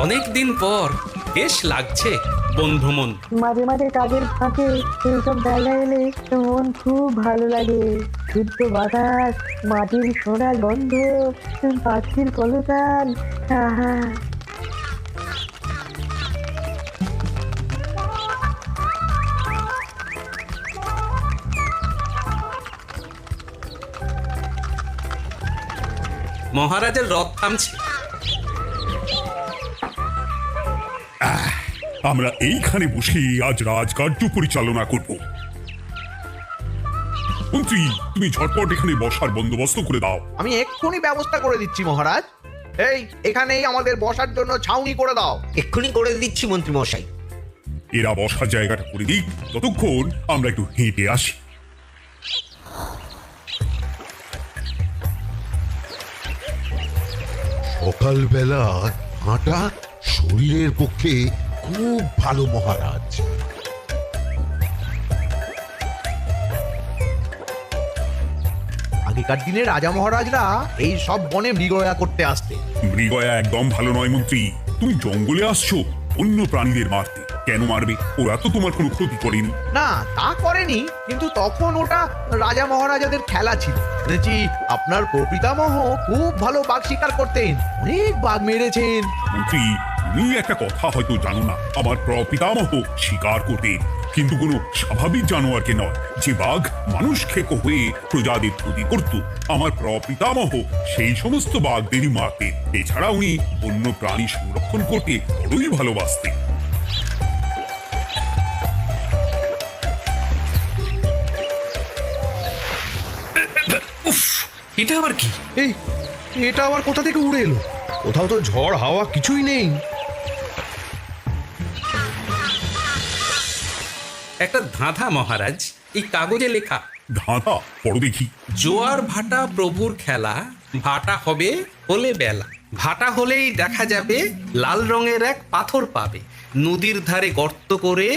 অনেক দিন পর বেশ লাগছে বন্ধু মন। মাঝে মাঝে কাজের ফাঁকে এইসব জায়গায় এলে মন খুব ভালো লাগে। শুদ্ধ বাতাস, মাটির সোনা গন্ধ, পাখির কলতান, আহা। মহারাজের রথ থামছে। আমরা এইখানে বসে আজ রাজকার্য পরিচালনা করব। মন্ত্রী, তুমি ঝটপট এখানে বসার বন্দোবস্ত করে দাও। আমি এক্ষুনি ব্যবস্থা করে দিচ্ছি মহারাজ। এই এখানেই আমাদের বসার জন্য ছাউনি করে দাও। এক্ষুনি করে দিচ্ছি মন্ত্রী মশাই। এরা বসার জায়গাটা করে দিক, ততক্ষণ আমরা একটু হেঁটে আসি। সকালবেলা হাঁটা শরীরের পক্ষে খুব ভালো মহারাজ। আগেকার দিনে রাজা মহারাজরা এই সব বনে মৃগয়া করতে আসতেন। মৃগয়া একদম ভালো নয় মন্ত্রী। তুমি জঙ্গলে আসছো অন্য প্রাণীদের মারতে। কেন মারবে? ওরা তো তোমার কোনো ক্ষতি করেনি। না, তা করেনি, কিন্তু তখন ওটা রাজা মহারাজাদের খেলা ছিল। শুনেছি আপনার প্রপিতামহ খুব ভালো বাঘ শিকার করতেন, অনেক বাঘ মেরেছেন। মন্ত্রী, তুমি একটা কথা হয়তো জানো না। আমার প্রপিতামহ শিকার করতেন, কিন্তু কোনো স্বাভাবিক জানোয়ারকে নয়, যে বাঘ মানুষ খেকো হয়ে প্রজাদের ক্ষতি করত। আমার প্রপিতামহ সেই সমস্ত বাঘদেরই মারতেন। এছাড়া উনি বন্য প্রাণী সংরক্ষণ করতে বড়ই ভালোবাসতেন। উফ, এটা আবার কি? এই এটা আবার কোথা থেকে উড়ে এলো? কোথাও তো ঝড় হাওয়া কিছুই নেই। একটা ধাঁধা মহারাজ, এই কাগজে লেখা। ধাঁধা পড়ো দেখি। জোয়ার ভাটা প্রভুর খেলা, ভাটা হবে হলে বেলা। ভাটা হলেই দেখা যাবে লাল রঙের এক পাথর পাবে। নদীর ধারে গর্ত করে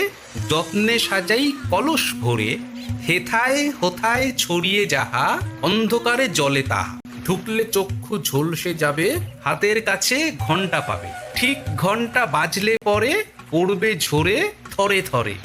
যত্নে সাজাই কলস ভরে। হেথায় হোথায় ছড়িয়ে যাহা, অন্ধকারে জলে তাহা। ঢুকলে চক্ষু ঝলসে যাবে, হাতের কাছে ঘন্টা পাবে। ঠিক ঘন্টা বাজলে পরে পড়বে ঝরে থরে থরে।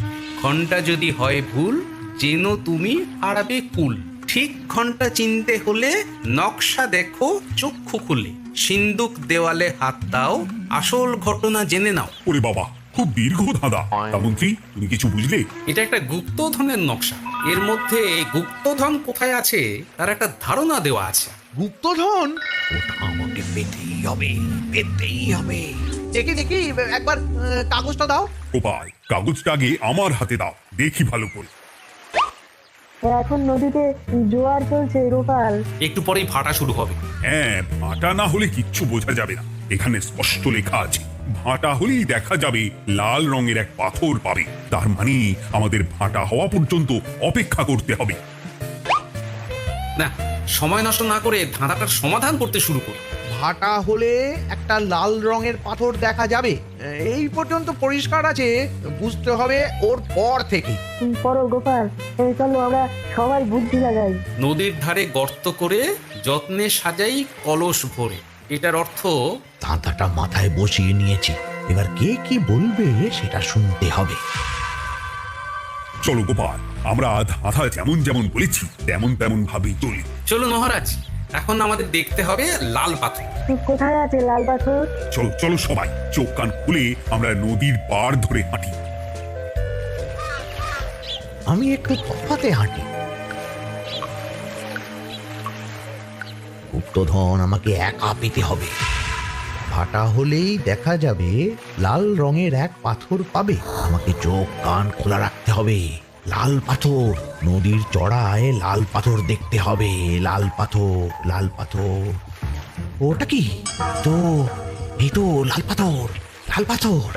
ঘন্টা যদি হয় ভুল, যেন তুমি হারাবে কুল। ঠিক ঘন্টা চিনতে হলে নকশা দেখো চক্ষু খুলে। সিন্দুক দেওয়ালে হাত দাও, আসল ঘটনা জেনে নাও। ওরে বাবা, খুব দীর্ঘ ধাঁধা। তা মন্ত্রী, তুমি কিছু বুঝলে? এটা একটা গুপ্তধনের নকশা। এর মধ্যে গুপ্তধন কোথায় আছে তার একটা ধারণা দেওয়া আছে। গুপ্তধন? ওটা আমাকে পেতেই হবে, পেতেই হবে। দেখি দেখি একবার কাগজটা দাও। গোপাল, কাগজটা আগে আমার হাতে দাও, দেখি ভালো করে। এখন নদীতে জোয়ার চলছে গোপাল। একটু পরেই ভাটা শুরু হবে। হ্যাঁ, ভাটা না হলে কিচ্ছু বোঝা যাবে না। এখানে স্পষ্ট লেখা আছে, ভাটা হলেই দেখা যাবে লাল রঙের এক পাথর পাবে। তার মানে আমাদের ভাটা হওয়া পর্যন্ত অপেক্ষা করতে হবে। না, সময় নষ্ট না করে ধাঁধাটার সমাধান করতে শুরু করি। ভাটা হলে একটা লাল রঙের পাথর দেখা যাবে, এই পর্যন্ত পরিষ্কার আছে। বুঝতে হবে ওর পর থেকে। পড়ো গোপাল, এই চলো আমরা সবাই বুদ্ধি লাগাই। নদীর ধারে গর্ত করে যত্নে সাজাই কলস ভরে। এটার অর্থ ধাঁধাটা মাথায় বসিয়ে নিয়েছি, এবার কে কি বলবে সেটা শুনতে হবে। চলো গোপাল, আমরা ধাঁধা যেমন যেমন বলেছি তেমন তেমন ভাবেই চলি। চলুন মহারাজ, এখন আমাদের দেখতে হবে লাল পাথর। কোথায় আছে লাল পাথর? চলো চলো সবাই, চোখ কান খুলে আমরা নদীর পাড় ধরে হাঁটি। আমি একটু তফাতে হাঁটি। গুপ্তধন আমাকে একা পেতে হবে। ভাটা হলেই দেখা যাবে লাল রঙের এক পাথর পাবে। আমাকে চোখ কান খোলা রাখতে হবে। লাল পাথর, নদীর চড়ায় লাল পাথর দেখতে হবে। লাল পাথর, লাল পাথর। ওটা কি? তো এই তো লাল পাথর, লাল পাথর।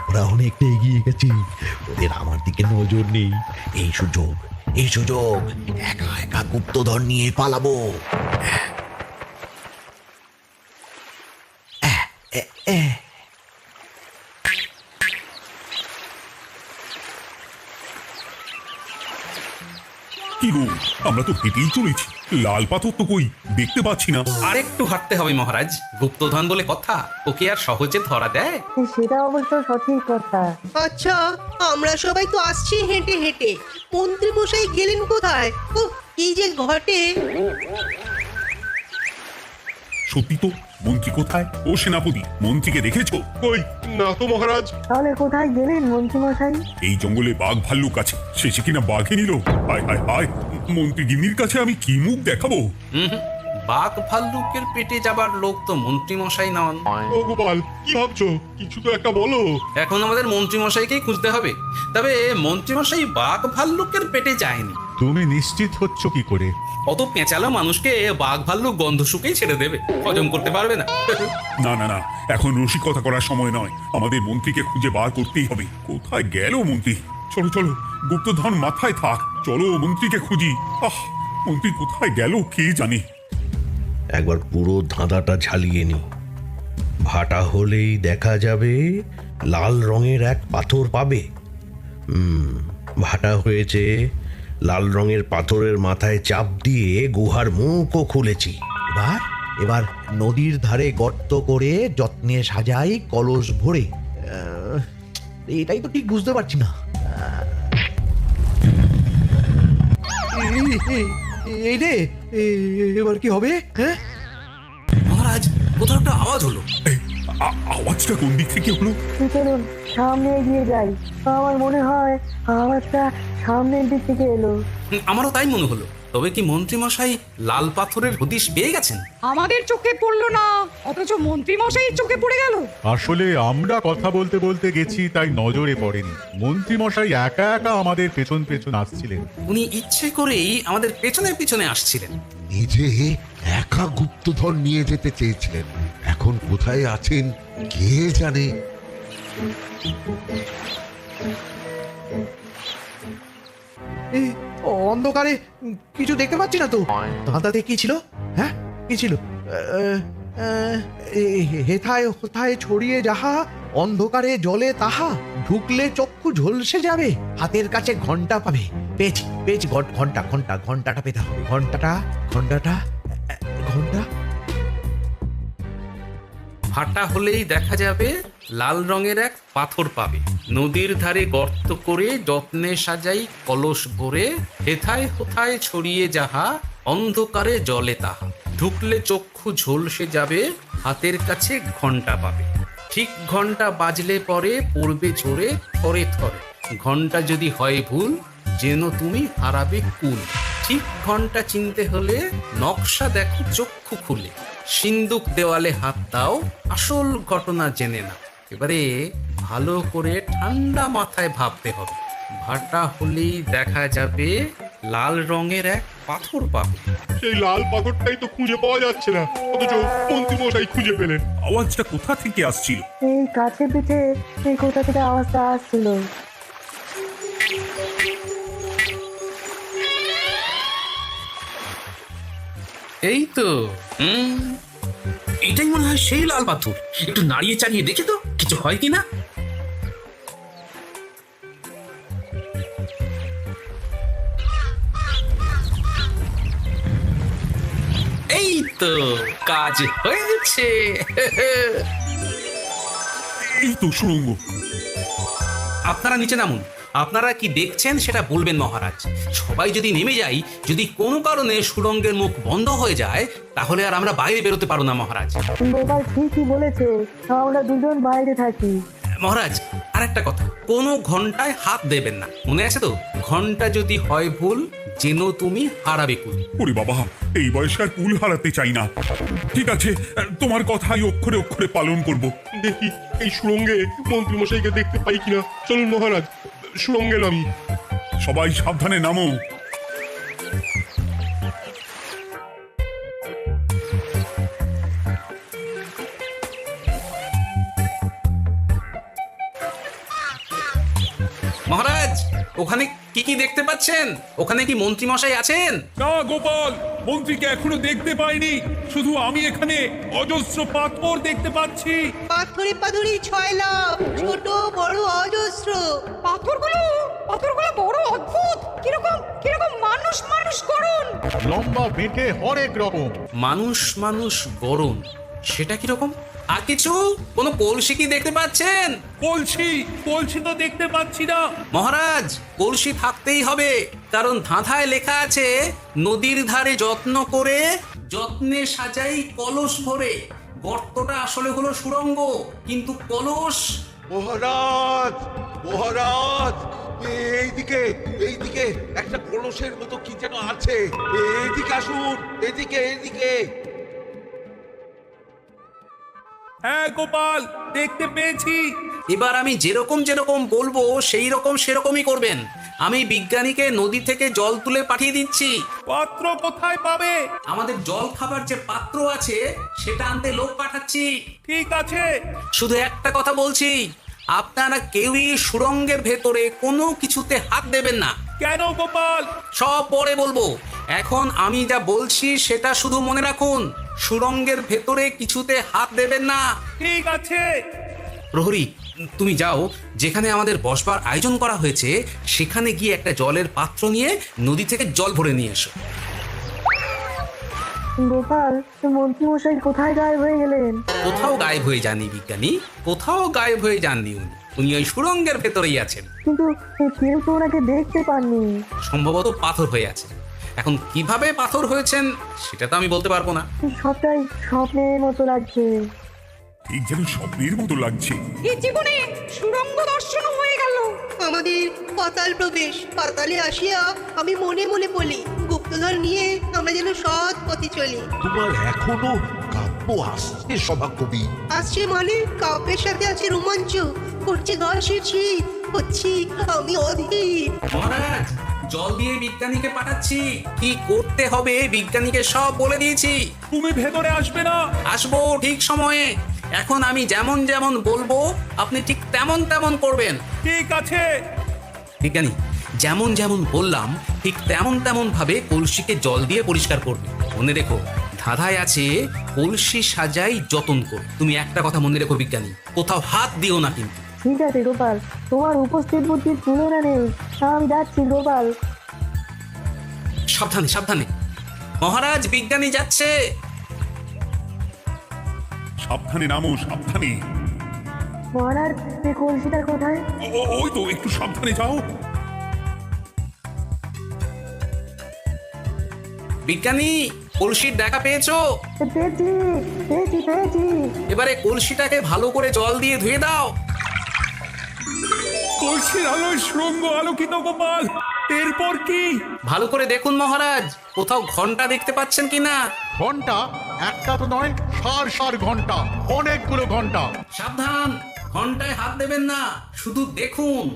ওরা অনেকটা এগিয়ে গেছে, ওদের আমার দিকে নজর নেই। এই সুযোগ, এই সুযোগ, একা একা গুপ্তধন নিয়ে পালাবো। কি কি গো, আমরা তো হেঁটেই চলেছি, লাল পাথর তো কই দেখতে পাচ্ছি না। আরেকটু হাঁটতে হবে মহারাজ, গুপ্তধন বলে কথা, ওকে আর সহজে ধরা দেয়? সেটা অবশ্য সঠিক কথা। আচ্ছা, আমরা সবাই তো আসছি হেঁটে হেঁটে, মন্ত্রী মশাই গেলেন কোথায়? ও কি যে ঘটে! সত্যি তো, মন্ত্রী কোথায়? ও সেনাপতি, মন্ত্রীকে দেখেছো? কই না তো মহারাজ। তাহলে কোথায় গেলেন মন্ত্রীমশাই? এই জঙ্গলে বাঘ ভাল্লুক আছে, শেষে কিনা বাঘে নিল। হায় হায় হায়, মন্ত্রী গিন্নির কাছে আমি কি মুখ দেখাবো? হুম, বাঘ ভাল্লুকের পেটে যাবার লোক তো মন্ত্রী মশাই নন। ও গোপাল, কি ভাবছো? কিছু তো একটা বলো। এখন আমাদের মন্ত্রী মশাইকেই খুঁজতে হবে। তবে মন্ত্রী মশাই বাঘ ভাল্লুকের পেটে যায়নি। তুমি নিশ্চিত হচ্ছ কি করে? অত পেঁচালো মানুষকে বাঘ ভাল্লুক গন্ধ শুকেই ছেড়ে দেবে, হজম করতে পারবে না। না না না, এখন রসিকতা করার সময় নয়, আমাদের মন্ত্রীকে খুঁজে বার করতেই হবে। কোথায় গেল মন্ত্রী? চলো চলো, গুপ্তধন মাথায় থাক, চলো মন্ত্রীকে খুঁজি। মন্ত্রী কোথায় গেল কে জানে। একবার পুরো ধাঁধাটা ঝালিয়ে নি। ভাটা হলেই দেখা যাবে লাল রঙের এক পাথর পাবে। ভাটা হয়েছে, লাল রঙের পাথরের মাথায় চাপ দিয়ে গুহার মুখও খুলেছি। এবার এবার নদীর ধারে গর্ত করে যত্নে সাজাই কলস ভরে। এটাই তো ঠিক বুঝতে পারছি না। এই রে, এবার কি হবে? হ্যাঁ, মহারাজ, কোথাও একটা আওয়াজ হলো। আওয়াজটা কোন দিক থেকে হলো? চলুন সামনে এগিয়ে যাই, আমার মনে হয় আওয়াজটা সামনের দিক থেকে এলো। আমারও তাই মনে হলো। তবে কি মন্ত্রী মশাই লাল পাথরের হদিশ পেয়ে গেছেন? আমাদের চোখে পড়লো না, অথচ মন্ত্রী মশাই চোখে পড়ে গেল। আসলে আমরা কথা বলতে বলতে গেছি, তাই নজরে পড়েনি। মন্ত্রী মশাই একা একা আমাদের পেছন পেছন আসছিলেন। উনি ইচ্ছে করেই আমাদের পেছনে পেছনে আসছিলেন। নিজে একা গুপ্তধন নিয়ে যেতে চেয়েছিলেন, এখন কোথায় আছেন কে জানে। এই অন্ধকারে কিছু দেখতে পাচ্ছি না তো। ধাঁধাতে কি ছিল? হ্যাঁ, কি ছিল? হেথায় হোথায় ছড়িয়ে যাহা, অন্ধকারে জলে তাহা, ঢুকলে চক্ষু ঝলসে যাবে, হাতের কাছে ঘন্টা পাবে। পেয়েছি পেয়েছি, ঘন্টা ঘন্টা ঘন্টাটা পেতে হবে। ঘন্টা ভাটা হলেই দেখা যাবে লাল রঙের এক পাথর পাবে, নদীর ধারে গর্ত করে যত্নে সাজাই কলস ভরে, হেথায় হোথায় ছড়িয়ে যাহা, অন্ধকারে জলে তাহা, ঢুকলে চক্ষু ঝলসে যাবে, হাতের কাছে ঘন্টা পাবে। ঠিক ঘন্টা বাজলে পরে পড়বে ঝরে থরে থরে, ঘন্টা যদি হয় ভুল যেন তুমি হারাবে কুল। ঠিক ঘন্টা চিনতে হলে নকশা দেখো চক্ষু খুলে, সিন্দুক দেওয়ালে হাত দাও, আসল ঘটনা জেনে না। এবারে ভালো করে ঠান্ডা মাথায় ভাবতে হবে। ভাটা হলেই দেখা যাবে লাল রঙের এক পাথর পাবে। সেই লাল পাথরটাই তো খুঁজে পাওয়া যাচ্ছে না, অথচ মন্ত্রী মশাই খুঁজে পেলেন। আওয়াজটা কোথা থেকে আসছিল? এই কাছে পিঠে এই কোথা থেকে আওয়াজটা আসছিল। এই তো, এটাই মনে হয় সেই লাল পাথর। একটু নাড়িয়ে চাড়িয়ে দেখি তো কিছু হয় কিনা। এই তো, কাজ হয়েছে। এই তো সুড়ঙ্গ। আপনারা নিচে নামুন। আপনারা কি দেখছেন সেটা বলবেন মহারাজ। সবাই যদি নেমে যাই, যদি কোনো কারণে সুড়ঙ্গের মুখ বন্ধ হয়ে যায়, তাহলে আর আমরা বাইরে বেরোতে পারবো না মহারাজ। গোপাল ঠিকই বলেছে, আমরা দুজন বাইরে থাকি। মহারাজ, আর একটা কথা, কোনো ঘন্টায় হাত দেবেন না, মনে আছে তো? ঘন্টা যদি হয় ভুল যেন তুমি হারাবে কুল। ওরে বাবা, এই বয়সে আর কুল হারাতে চাই না। ঠিক আছে, তোমার কথাই অক্ষরে অক্ষরে পালন করব। দেখি এই সুড়ঙ্গে মন্ত্রী মশাইকে দেখতে পাই কিনা। চলুন মহারাজ, সুড়ঙ্গে নামি। সবাই সাবধানে নামো। মহারাজ, ওখানে কি কি দেখতে পাচ্ছেন? ওখানে কি মন্ত্রী মশাই আছেন? না গোপাল, মন্ত্রীকে এখনো দেখতে পাইনি। শুধু আমি এখানে অজস্র পাথর দেখতে পাচ্ছি। পাথরে পাথরে ছয় লাভ, ছোট বড় অজস্র। পাথরগুলো পাথরগুলো বড় অদ্ভুত, কিরকম কিরকম মানুষ মানুষ করুন। লম্বা বেঁটে হরেক রকম। মানুষ মানুষ গরম, সেটা কিরকম? আর কিছু কোনো কলসি কি দেখতে পাচ্ছেন? কলসি তো দেখতে পাচ্ছি না। মহারাজ, কলসি থাকতেই হবে, কারণ ধাঁধায় লেখা আছে নদীর ধারে যত্ন করে যত্নে সাজাই কলস ভরে। গর্তটা আসলে হলো সুড়ঙ্গ, কিন্তু কলস। মহারাজ মহারাজ, এইদিকে এইদিকে একটা কলসের মতো কি যেন আছে, এইদিকে আসুন, এদিকে এদিকে। হ্যাঁ গোপাল, দেখতে পেয়েছি। এবার আমি যেরকম যেরকম বলবো সেই রকম সেরকমই করবেন। আমি বিজ্ঞানীকে নদী থেকে জল তুলে পাঠিয়ে দিচ্ছি। পাত্র কোথায় পাবে? আমাদের জল খাবার যে পাত্র আছে সেটা আনতে লোক পাঠাচ্ছি। ঠিক আছে। শুধু একটা কথা বলছি, আপনারা কেউই সুড়ঙ্গের ভেতরে কোনো কিছুতে হাত দেবেন না। কেন গোপাল? সব পরে বলবো, এখন আমি যা বলছি সেটা শুধু মনে রাখুন। সুড়ঙ্গের ভেতরে কিছুতে হাত দেবেন না। ঠিক আছে। প্রহরী, তুমি যাও, যেখানে আমাদের বসবার আয়োজন করা হয়েছে সেখানে গিয়ে একটা জলের পাত্র নিয়ে নদী থেকে জল ভরে নিয়ে এসো। গোপাল, মন্ত্রীমশাই কোথায় গায়েব হয়ে গেলেন? কোথাও গায়েব হয়ে যাননি বিজ্ঞানী, কোথাও গায়েব হয়ে যাননি উনি। উনি ওই সুড়ঙ্গের ভেতরেই আছেন। কিন্তু কেউ তো ওনাকে দেখতে পাননি। সম্ভবত পাথর হয়ে আছে। এখন কিভাবে পাথর হয়েছেন সেটা তো আমি বলতে পারবো না। সবটাই স্বপ্নের মতো লাগছে। ঠিক যেন স্বপ্নের মতো লাগছে। এই জীবনে সুরঙ্গ দর্শন হয়ে গেল। আমাদের পাতাল প্রবেশ। পাতালে আসিয়া আমি মনে মনে বলি, গুপ্তধন নিয়ে আমরা যেন সৎ পথে চলি। তোমার এখনো কাব্য আসছে সভাকবি? আসছে মানে কাব্যের সাথে আছে রোমাঞ্চ, করছে ঘাসের শীত, হচ্ছি আমি অধীর। মহারাজ, জল দিয়ে বিজ্ঞানীকে পাঠাচ্ছি। কি করতে হবে বিজ্ঞানীকে সব বলে দিয়েছি। তুমি ভেতরে আসবে না? আসবো ঠিক সময়ে। এখন আমি যেমন যেমন বলবো আপনি ঠিক তেমন তেমন করবেন। ঠিক আছে। বিজ্ঞানী, যেমন যেমন বললাম ঠিক তেমন তেমন ভাবে কলসিকে জল দিয়ে পরিষ্কার করবে। মনে রেখো, ধাঁধায় আছে কলসি সাজাই যতন কর। তুমি একটা কথা মনে রেখো বিজ্ঞানী, কোথাও হাত দিও না কিন্তু। ঠিক আছে গোপাল, তোমার উপস্থিত বুদ্ধির তুলনা নেই। আমি যাচ্ছি গোপাল। সাবধানে সাবধানে। মহারাজ, বিজ্ঞানী যাচ্ছে। সাবধানে নামো, সাবধানে। মহারাজ, এই কলসিটা কোথায়? ওই তো, একটু সাবধানে যাও। বিজ্ঞানী, কলসির দেখা পেয়েছো? পেয়েছি পেয়েছি পেয়েছি। এবারে কলসিটাকে ভালো করে জল দিয়ে ধুয়ে দাও। কলসির আলোয় সুড়ঙ্গ আলোকিত গোপাল। এরপর কি? ভালো করে দেখুন মহারাজ, কোথাও ঘন্টা দেখতে পাচ্ছেন কিনা। ঘন্টা? একটা তো নয়, সার সার ঘন্টা, অনেকগুলো ঘন্টা। সাবধান, ঘন্টায় হাত দেবেন না, শুধু দেখুন।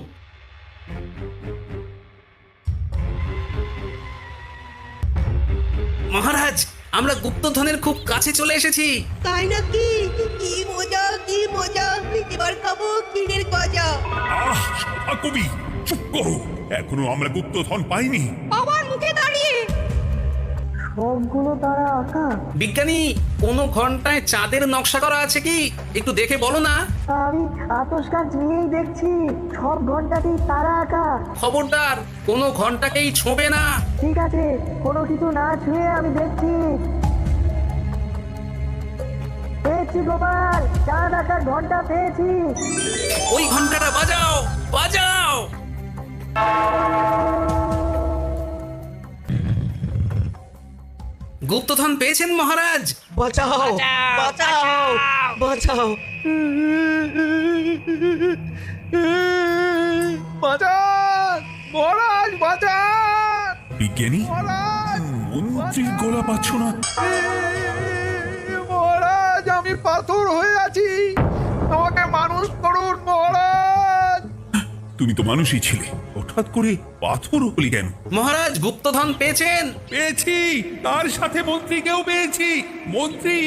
মহারাজ, আমরা গুপ্তধনের খুব কাছে চলে এসেছি। তাই নাকি? কি মজা কি মজা, এবার খাবো ক্ষীরের গজা। আহ, সভাকবি চুপ করো, এখনো আমরা গুপ্তধন পাইনি। বাবার মুখে দাঁড়িয়ে সবগুলো তারা আঁকা। বিজ্ঞানী, কোন ঘন্টায় চাঁদের নকশা করা আছে কি? একটু দেখে বলো না। আমি আতস কাজ নিয়েই দেখছি, সব ঘন্টাতেই তারা আঁকা। খবরদার, কোনো ঘন্টাকেই ছোঁবে না। ঠিক আছে, কোনো কিছু না ছুঁয়ে আমি দেখছি। পেয়েছি গোপাল, চাঁদ আঁকার ঘন্টা পেয়েছি। ওই ঘন্টাটা বাজাও, বাজাও। গুপ্তধন পেয়েছেন মহারাজ? বাঁচাও বাঁচাও বাঁচাও, বাঁচান মহারাজ, বাঁচান। বিজ্ঞানী, মন্ত্রীর গলা পাচ্ছ না? মহারাজ, আমি পাথর হয়ে আছি, আমাকে মানুষ করুন মহারাজ। তুমি তো মানুষই ছিলে, হঠাৎ করে পাথর হলি কেন? মহারাজ, গুপ্তধন পেয়েছেন? পেয়েছি, তার সাথে মন্ত্রীকেও পেয়েছি। মন্ত্রী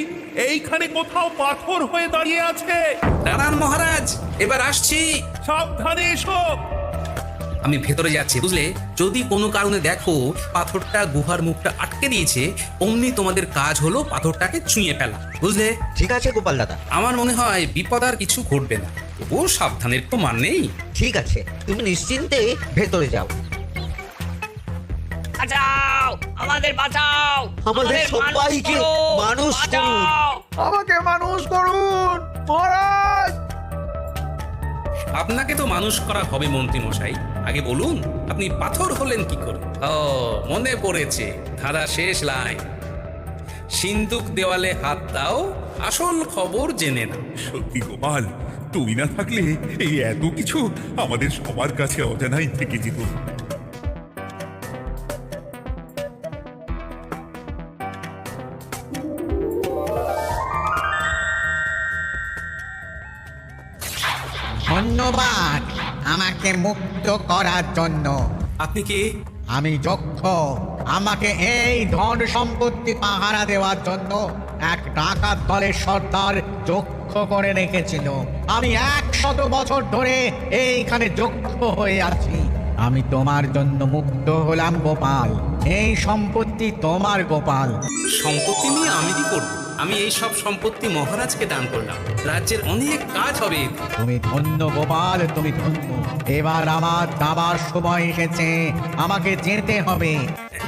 এইখানে কোথাও পাথর হয়ে দাঁড়িয়ে আছে। দাঁড়ান মহারাজ, এবার আসছি। সাবধানে এসো। আমি ভেতরে যাচ্ছি, বুঝলে? যদি কোনো কারণে দেখো পাথরটা গুহার মুখটা আটকে দিয়েছে, অমনি তোমাদের কাজ হলো পাথরটাকে ছুঁয়ে ফেলা, বুঝলে? ঠিক আছে গোপাল দাদা। আমার মনে হয় বিপদ আর কিছু ঘটবে না। ও সাবধানের তো মান নেই। ঠিক আছে, তুমি নিশ্চিন্তে ভেতরে যাও। বাঁচাও, আমাদের বাঁচাও, আমাদের সবাইকে মানুষ করুন। আমাকে মানুষ করুন মহারাজ। আপনাকে তো মানুষ করা হবে মন্ত্রী মশাই। আগে বলুন আপনি পাথর হলেন কি করে? ও মনে পড়েছে, ধাঁধা শেষ লাইন। সিন্দুক দেওয়ালে হাত দাও, আসল খবর জেনে নাও। সত্যি গোপাল, তুমি না থাকলে এই এত কিছু আমাদের সবার কাছে অজানাই থেকে যেত। ধন্যবাদ আমাকে মুক্ত করার জন্য। আপনি কি? আমি যক্ষ। আমাকে এই ধন সম্পত্তি পাহারা দেওয়ার জন্য এক ডাকাত দলের সর্দার যক্ষ করে রেখেছিল। আমি 100 বছর ধরে এইখানে যক্ষ হয়ে আছি। আমি তোমার জন্য মুক্ত হলাম গোপাল। এই সম্পত্তি তোমার গোপাল। সম্পত্তি নিয়ে আমি কি করব? আমি এই সব সম্পত্তি মহারাজকে দান করলাম। রাজ্যের অনেক কাজ হবে। তুমি ধন্য গোপাল, তুমি ধন্য। এবার আমার যাবার সময় এসেছে, আমাকে যেতে হবে।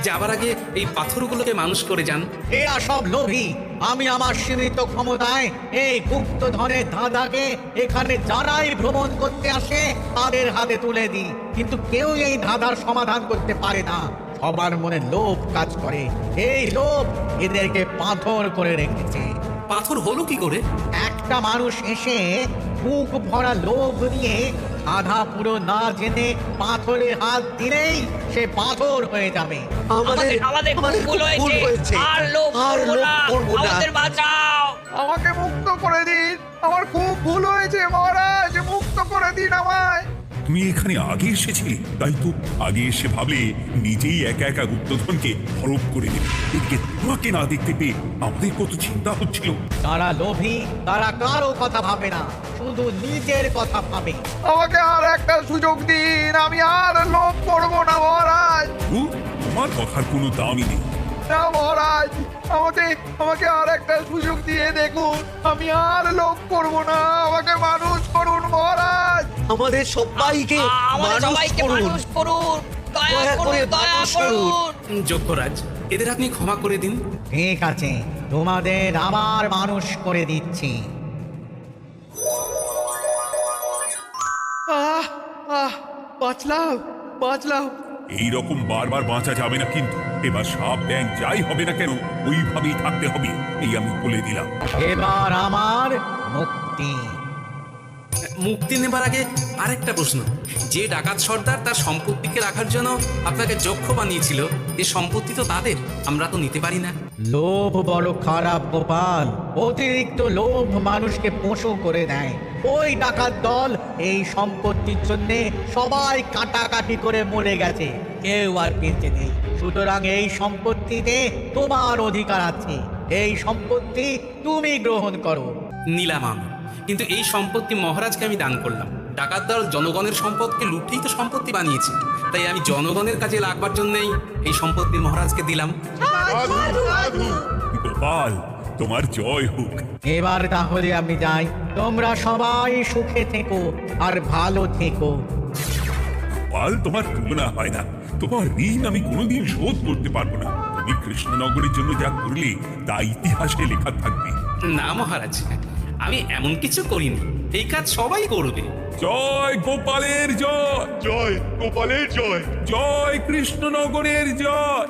যাবার আগে এই পাথরগুলোকে মানুষ করে যান। এরা সব লোভী। আমি আমার সীমিত ক্ষমতায় এই গুপ্তধনের ধাঁধাকে এখানে যারাই ভ্রমণ করতে আসে তাদের হাতে তুলে দিই, কিন্তু কেউ এই ধাঁধার সমাধান করতে পারে না। সবার মনে লোভ কাজ করে। এই লোভ এদেরকে পাথর করে রেখেছে। পাথর হলো কি করে? একটা মানুষ এসে মুখ ভরা লোভ নিয়ে আধা পুরো না জেনে পাথরে হাত দিলেই সে পাথর হয়ে যাবে। আমাদের ভুল হয়েছে, আর লোভ করবো না, আমাদের বাঁচাও। আমাকে মুক্ত করে দিন, আমার খুব ভুল হয়েছে মহারাজ, মুক্ত করে দিন আমায়। তুমি এখানে আগে এসেছিলে, তাই তো আগে এসে ভাবলে নিজেই একা একা গুপ্তধনকে হরপ করে দেবে। এদিকে তোমাকে না দেখতে পেয়ে আমাদের কত চিন্তা হচ্ছিল। তারা লোভী, তারা কারো কথা ভাবে না, শুধু নিজের কথা ভাবে। আমাকে আর একটা সুযোগ দিন, আমি আর লোভ করবো না মহারাজ। তোমার কথার কোনো দামই নেই। না মহারাজ, আমাকে আর একটা সুযোগ দিয়ে দেখুন, আমি আর লোভ করবো না। আমাকে মানুষ করুন মহারাজ। আমাদের সবাইকে মানুষ করুন। দয়া করুন। যক্ষরাজ, এদের আপনি ক্ষমা করে দিন। ঠিক আছে, তোমাদের আবার মানুষ করে দিচ্ছি। বাঁচলাম। এইরকম বারবার বাঁচা যাবে না, কিন্তু এবার সাপ ব্যাং যাই হবে না কেন ওইভাবেই থাকতে হবে, এই আমি বলে দিলাম। এবার আমার মুক্তি। মুক্তি নেবার আগে আরেকটা প্রশ্ন। যে ডাকাত সর্দার তার সম্পত্তিকে রাখার জন্য আপনাকে যক্ষ বানিয়েছিল, এই সম্পত্তি তো তাদের, আমরা তো নিতে পারি না। লোভ বড় খারাপ গোপাল। অতিরিক্ত লোভ মানুষকে পশু করে দেয়। ওই ডাকাত দল এই সম্পত্তির জন্য সবাই কাটাকাটি করে মরে গেছে, কেউ আর বেঁচে নেই। সুতরাং এই সম্পত্তিতে তোমার অধিকার আছে। এই সম্পত্তি তুমি গ্রহণ করো। নিলাম আমি, কিন্তু এই সম্পত্তি মহারাজকে আমি দান করলাম। ডাকাত দল জনগণের সম্পদকে লুটেই তো সম্পত্তি বানিয়েছে, তাই আমি জনগণের কাজে লাগবার জন্যই এই সম্পত্তি মহারাজকে দিলাম। গোপাল, তোমার জয় হোক। এবার তাহলে আমি যাই। তোমরা সবাই সুখে থেকো আর ভালো থেকো। গোপাল, তোমার তুলনা হয় না। তোমার ঋণ আমি কোনোদিন শোধ করতে পারবো না। তুমি কৃষ্ণনগরের জন্য যা করলে তা ইতিহাসে লেখা থাকবে। না মহারাজ, আমি এমন কিছু করিনি, এই কাজ সবাই করবে। জয় গোপালের জয়, জয় গোপালের জয়, জয় কৃষ্ণনগরের জয়।